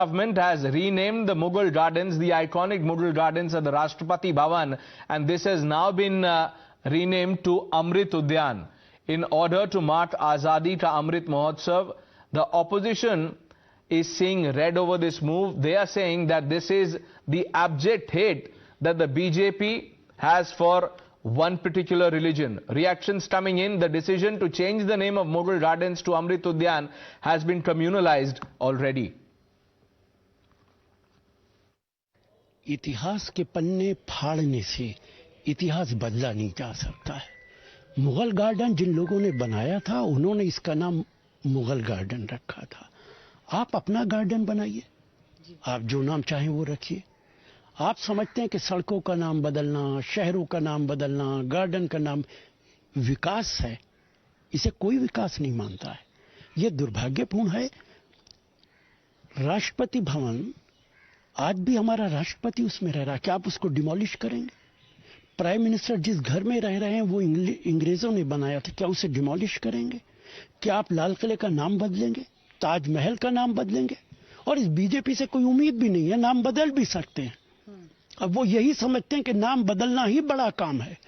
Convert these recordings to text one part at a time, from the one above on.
Government has renamed the Mughal Gardens, the iconic Mughal Gardens at the Rashtrapati Bhavan, and this has now been renamed to Amrit Udyan in order to mark Azadi ka Amrit Mahotsav. The opposition is seeing red over this move. They are saying that this is the abject hate that the BJP has for one particular religion. Reactions coming in. The decision to change the name of Mughal Gardens to Amrit Udyan has been communalized already. इतिहास के पन्ने फाड़ने से इतिहास बदला नहीं जा सकता है। मुगल गार्डन जिन लोगों ने बनाया था उन्होंने इसका नाम मुगल गार्डन रखा था। आप अपना गार्डन बनाइए, आप जो नाम चाहें वो रखिए। आप समझते हैं कि सड़कों का नाम बदलना, शहरों का नाम बदलना, गार्डन का नाम विकास है, इसे कोई विकास नहीं मानता है। ये दुर्भाग्यपूर्ण है। राष्ट्रपति भवन आज भी हमारा राष्ट्रपति उसमें रह रहा है, क्या आप उसको डिमोलिश करेंगे? प्राइम मिनिस्टर जिस घर में रह रहे हैं वो अंग्रेजों ने बनाया था, क्या उसे डिमोलिश करेंगे? क्या आप लाल किले का नाम बदलेंगे, ताजमहल का नाम बदलेंगे? और इस बीजेपी से कोई उम्मीद भी नहीं है, नाम बदल भी सकते हैं। अब वो यही समझते हैं कि नाम बदलना ही बड़ा काम है।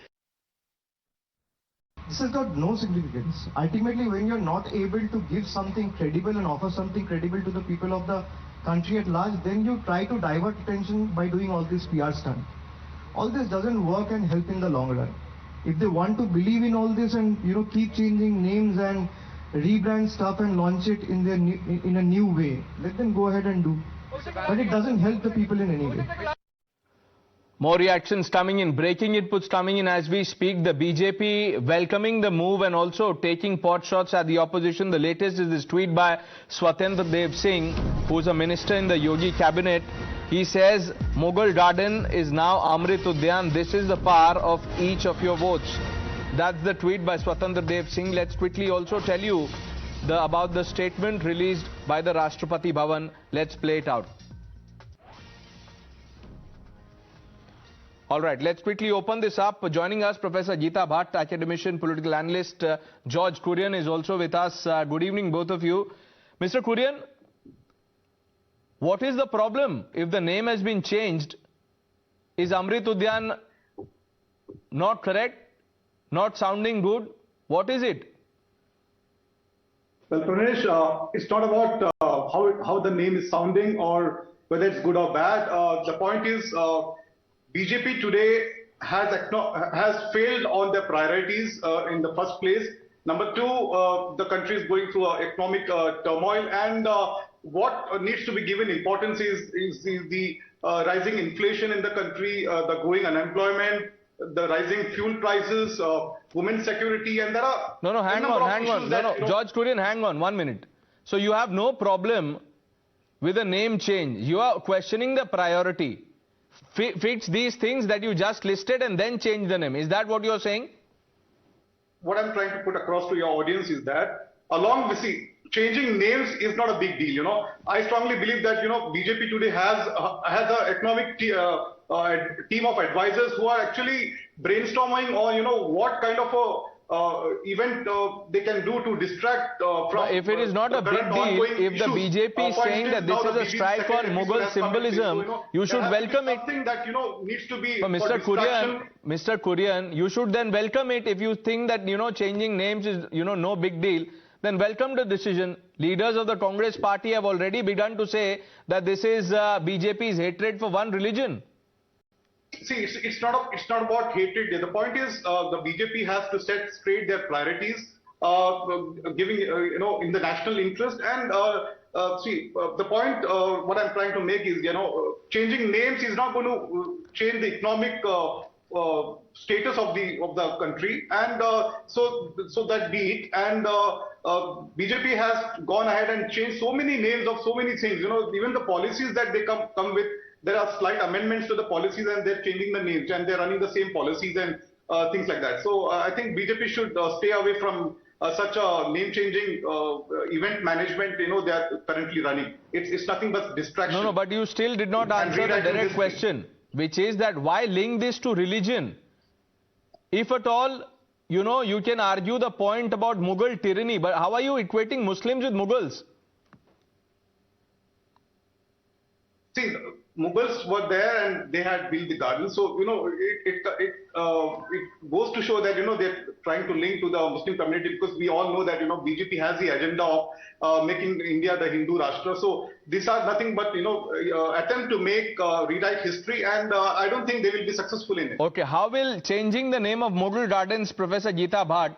This has got no significance. Ultimately, when you're not able to give something credible and offer something credible to the people of the country at large, then you try to divert attention by doing all this PR stunt. All this doesn't work and help in the long run. If they want to believe in all this and keep changing names and rebrand stuff and launch it in a new way, let them go ahead and do. But it doesn't help the people in any way. More reactions coming in, breaking inputs coming in as we speak. The BJP welcoming the move and also taking pot shots at the opposition. The latest is this tweet by Swatendra Dev Singh, who is a minister in the Yogi cabinet. He says, Mughal Garden is now Amrit Udyan. This is the power of each of your votes. That's the tweet by Swatendra Dev Singh. Let's quickly also tell you about the statement released by the Rashtrapati Bhavan. Let's play it out. All right, let's quickly open this up. Joining us, Professor Geeta Bhatt, academician, political analyst. George Kurian is also with us. Good evening, both of you. Mr. Kurian, what is the problem if the name has been changed? Is Amrit Udyan not correct? Not sounding good? What is it? Well, Pranesh, it's not about how the name is sounding or whether it's good or bad. The point is, BJP today has failed on their priorities in the first place. Number two, the country is going through economic turmoil, and what needs to be given importance is the rising inflation in the country, the growing unemployment, the rising fuel prices, women's security, and there are hang on. George Kurian, hang on 1 minute. So you have no problem with a name change. You are questioning the priority. Fix these things that you just listed and then change the name. Is that what you're saying? What I'm trying to put across to your audience is that along with changing names is not a big deal. I strongly believe that BJP today has an economic team of advisors who are actually brainstorming on what kind of a event they can do to distract from. If it is not a big deal, if the BJP is saying that this is a strike on Mughal symbolism, you should welcome it. Something that needs to be. Mr. Kurian, you should then welcome it. If you think that changing names is no big deal, then welcome the decision. Leaders of the Congress party have already begun to say that this is BJP's hatred for one religion. See, it's not about hatred. The point is, the BJP has to set straight their priorities, giving in the national interest. And the point what I'm trying to make is, changing names is not going to change the economic status of the country, and so that be it. And BJP has gone ahead and changed so many names of so many things. Even the policies that they come with. There are slight amendments to the policies and they're changing the names and they're running the same policies and things like that. So I think BJP should stay away from such a name-changing event management, they are currently running. It's nothing but distraction. No, but you still did not answer the direct question, which is that why link this to religion? If at all, you can argue the point about Mughal tyranny, but how are you equating Muslims with Mughals? see, Mughals were there and they had built the garden. So, it goes to show that, they're trying to link to the Muslim community, because we all know that, BJP has the agenda of making India the Hindu Rashtra. So these are nothing but, attempt to rewrite history, and I don't think they will be successful in it. Okay, how will changing the name of Mughal Gardens, Professor Geeta Bhatt,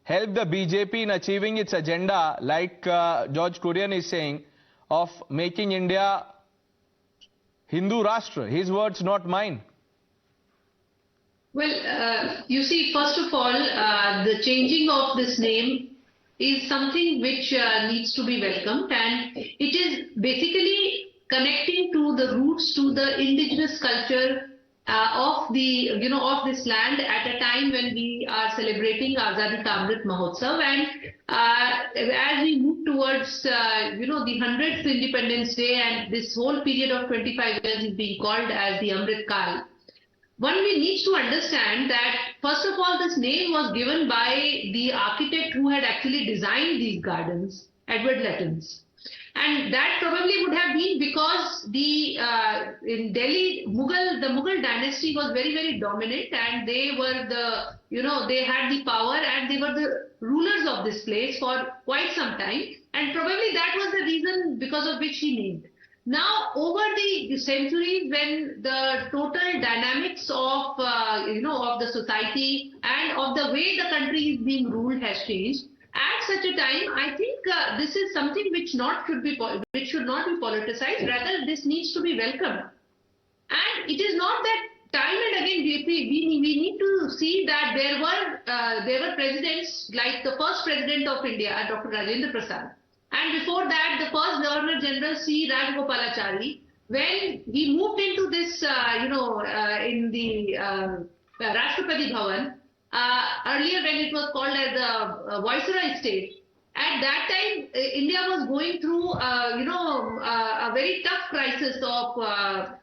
help the BJP in achieving its agenda, like George Kurian is saying, of making India Hindu Rashtra? His words, not mine. Well, you see, first of all, the changing of this name is something which needs to be welcomed, and it is basically connecting to the roots, to the indigenous culture of this land at a time when we are celebrating Azadi ka Amrit Mahotsav, and as we move towards the 100th Independence Day, and this whole period of 25 years is being called as the Amrit Kal. One needs to understand that, first of all, this name was given by the architect who had actually designed these gardens, Edward Lettons. And that probably would have been because in Delhi, the Mughal dynasty was very, very dominant, and they were they had the power, and they were the rulers of this place for quite some time. And probably that was the reason because of which he named. Now, over the centuries, when the total dynamics of the society and of the way the country is being ruled has changed, at such a time, I think this is something which should not be politicized. Rather, this needs to be welcomed. And it is not that time and again we need to see that there were presidents like the first president of India, Dr. Rajendra Prasad, and before that the first Governor General C. Rajagopalachari. When he moved into this, in the Rashtrapati Bhavan. Earlier, when it was called as the Viceroy state, at that time India was going through a very tough crisis of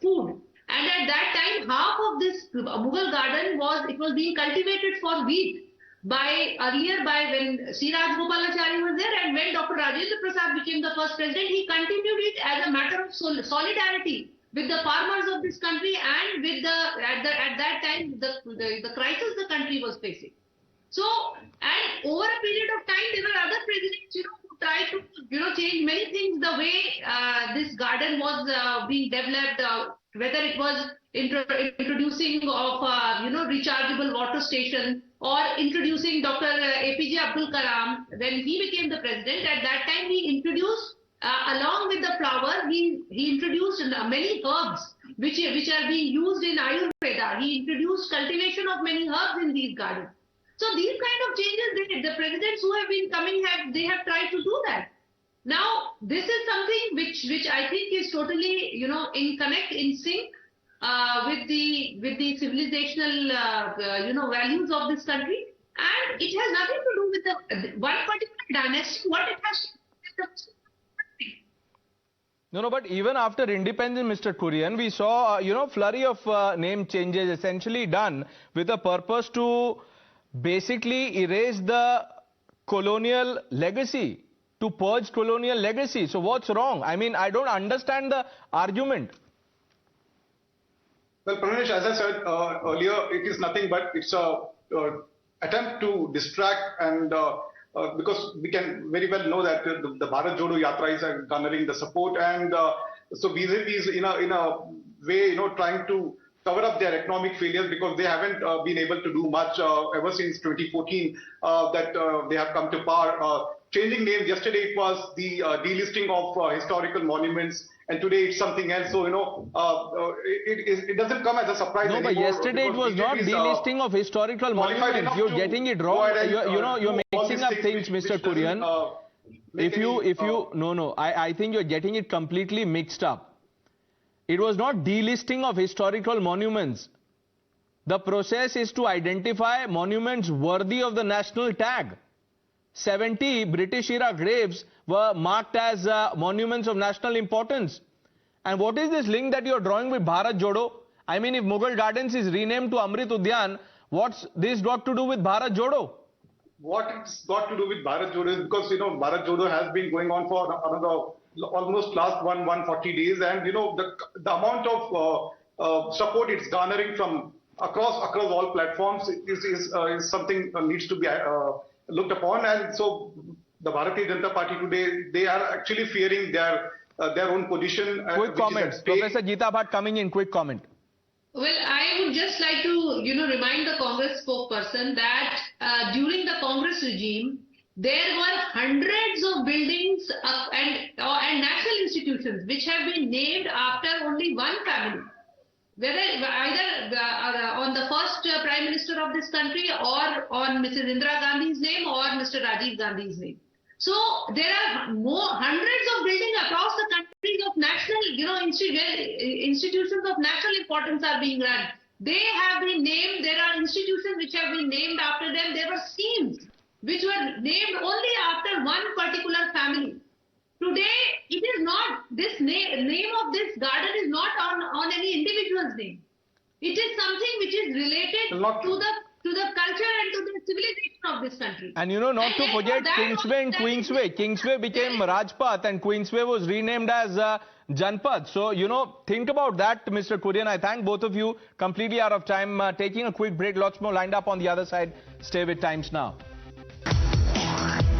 food, and at that time half of this Mughal garden was being cultivated for wheat when C. Rajagopalachari was there, and when Dr. Rajendra Prasad became the first president, he continued it as a matter of solidarity with the farmers of this country, and with at that time the crisis the country was facing. So, and over a period of time, there were other presidents, who tried to change many things, the way this garden was being developed, whether it was introducing of rechargeable water station, or introducing Dr. APJ Abdul Kalam when he became the president. At that time, he introduced. Along with the flower, he introduced many herbs which are being used in Ayurveda. He introduced cultivation of many herbs in these gardens. So these kind of changes, the presidents who have been coming they have tried to do that. Now this is something which I think is totally in sync with the civilizational values of this country, and it has nothing to do with the one particular dynasty. What it has to do with the No, but even after independence, Mr. Kurian, we saw, flurry of name changes essentially done with a purpose to basically erase the colonial legacy, to purge colonial legacy. So what's wrong? I mean, I don't understand the argument. Well, Pranesh, as I said earlier, it is nothing but it's a attempt to distract, and because we can very well know that the Bharat Jodo Yatra is garnering the support, and so BJP is in a way, trying to cover up their economic failures, because they haven't been able to do much ever since 2014 that they have come to power. Changing names, yesterday it was the delisting of historical monuments, and today it's something else. So, it doesn't come as a surprise anymore. No, but yesterday it was not delisting of historical monuments. You're getting it wrong. You're mixing up things, Mr. Kurian. I think you're getting it completely mixed up. It was not delisting of historical monuments. The process is to identify monuments worthy of the national tag. 70 British era graves were marked as monuments of national importance. And what is this link that you're drawing with Bharat Jodo? I mean, if Mughal Gardens is renamed to Amrit Udyan, what's this got to do with Bharat Jodo? What it's got to do with Bharat Jodo is because, Bharat Jodo has been going on for another almost last 140 days, and the amount of support it's garnering from across all platforms is something needs to be looked upon. And so the Bharatiya Janata Party today, they are actually fearing their own position. Quick comment, Professor Geeta Bhatt coming in. Quick comment. Well, I would just like to, remind the Congress spokesperson that during the Congress regime, there were hundreds of buildings and national institutions which have been named after only one family, whether either on the first Prime Minister of this country or on Mrs. Indira Gandhi's name or Mr. Rajiv Gandhi's name. So there are hundreds of buildings across the country of national, institutions of national importance are being run. They have been named. There are institutions which have been named after them. There were schemes which were named only after one particular family. Today, it is not, this name of this garden is not on any individual's name. It is something which is related to the culture and to the civilization of this country. And not to forget Kingsway and Queensway. Kingsway became Rajpath and Queensway was renamed as Janpath. So, think about that, Mr. Kurian. I thank both of you. Completely out of time. Taking a quick break. Lots more lined up on the other side. Stay with Times Now.